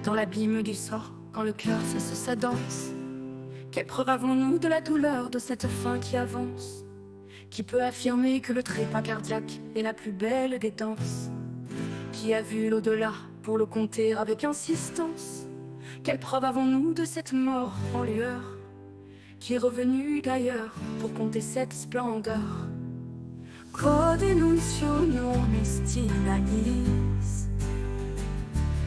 dans l'abîme du sort, quand le cœur cesse sa danse. Quelle preuve avons-nous de la douleur de cette fin qui avance? Qui peut affirmer que le trépas cardiaque est la plus belle des danses? Qui a vu l'au-delà pour le compter avec insistance? Quelle preuve avons-nous de cette mort en lueur qui est revenue d'ailleurs pour compter cette splendeur? Quod enuncio non est in agis,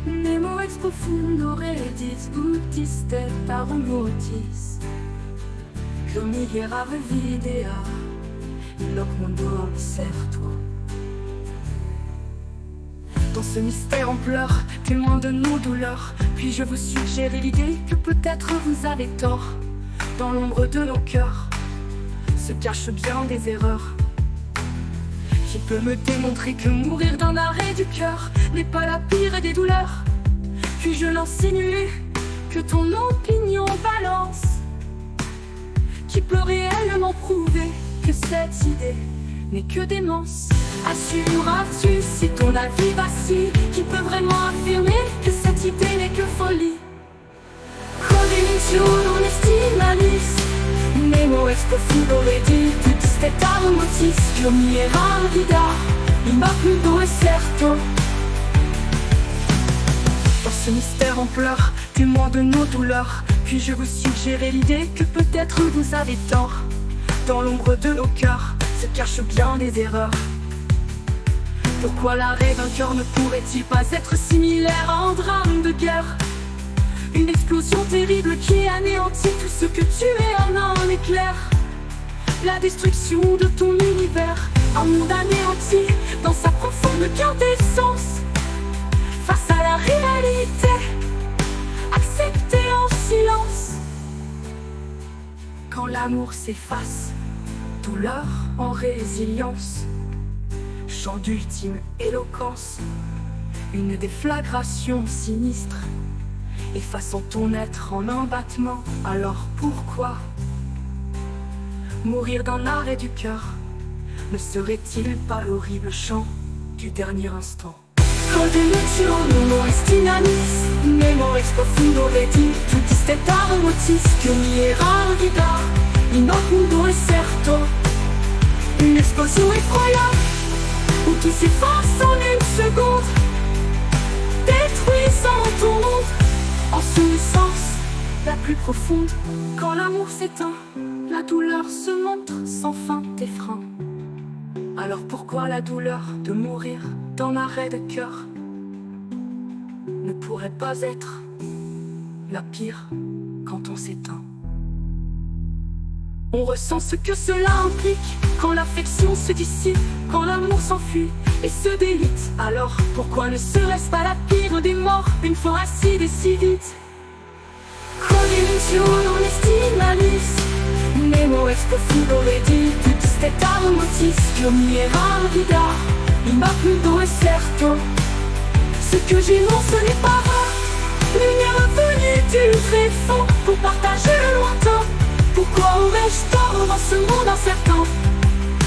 nemo ex profundo redis utis te parum motis, que miserave videa in loc mundo incerto. Dans ce mystère en pleurs, témoin de nos douleurs, puis-je vous suggérer l'idée que peut-être vous avez tort? Dans l'ombre de nos cœurs se cachent bien des erreurs. Qui peut me démontrer que mourir d'un arrêt du cœur n'est pas la pire des douleurs? Puis-je l'insinuer que ton opinion balance? Qui peut réellement prouver que cette idée n'est que démence? Assureras-tu si ton avis vacille? Qui peut vraiment affirmer que cette idée n'est que folie? Quod enuncio non est in agis, nemo ex profundo redis utis te parum motis, que miserave vida in loc mundo incerto. Dans ce mystère en pleurs, témoin de nos douleurs, puis-je vous suggérer l'idée que peut-être vous avez tort? Dans l'ombre de nos cœurs se cachent bien des erreurs. Pourquoi l'arrêt d'un cœur ne pourrait-il pas être similaire à un drame de guerre? Une explosion terrible qui anéantit tout ce que tu es en un éclair. La destruction de ton univers, un monde anéanti dans sa profonde quintessence. Face à la réalité, acceptée en silence. Quand l'amour s'efface, douleur en résilience, chant d'ultime éloquence, une déflagration sinistre, effaçant ton être en un battement. Alors pourquoi mourir d'un arrêt du cœur? Ne serait-il pas l'horrible chant du dernier instant? Quod enuncio non est in agis, nemo ex profundo redis utis te parum motis, que miserave vida in loc mundo incerto. Une explosion effroyable où tout s'efface en une seconde, détruisant ton monde en souffrance la plus profonde. Quand l'amour s'éteint, la douleur se montre sans fin tes freins. Alors pourquoi la douleur de mourir dans l'arrêt de cœur ne pourrait pas être la pire quand on s'éteint? On ressent ce que cela implique quand l'affection se dissipe, quand l'amour s'enfuit et se délite. Alors pourquoi ne serait-ce pas la pire des morts une fois ainsi décidée? Quod enuncio non est in agis, nemo ex profundo redis utis te parum motis, que miserave vida in loc mundo incerto. Ce que j'énonce n'est pas rare, lumière venue du tréfonds pour partager le lointain. Pourquoi aurais-je tort dans ce monde incertain?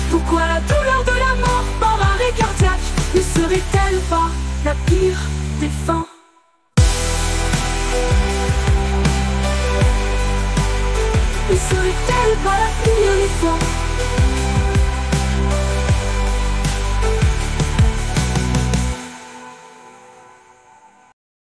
Pourquoi la douleur de la mort par arrêt cardiaque ne serait-elle pas la pire des fins? Ne serait-elle pas la pire des fins?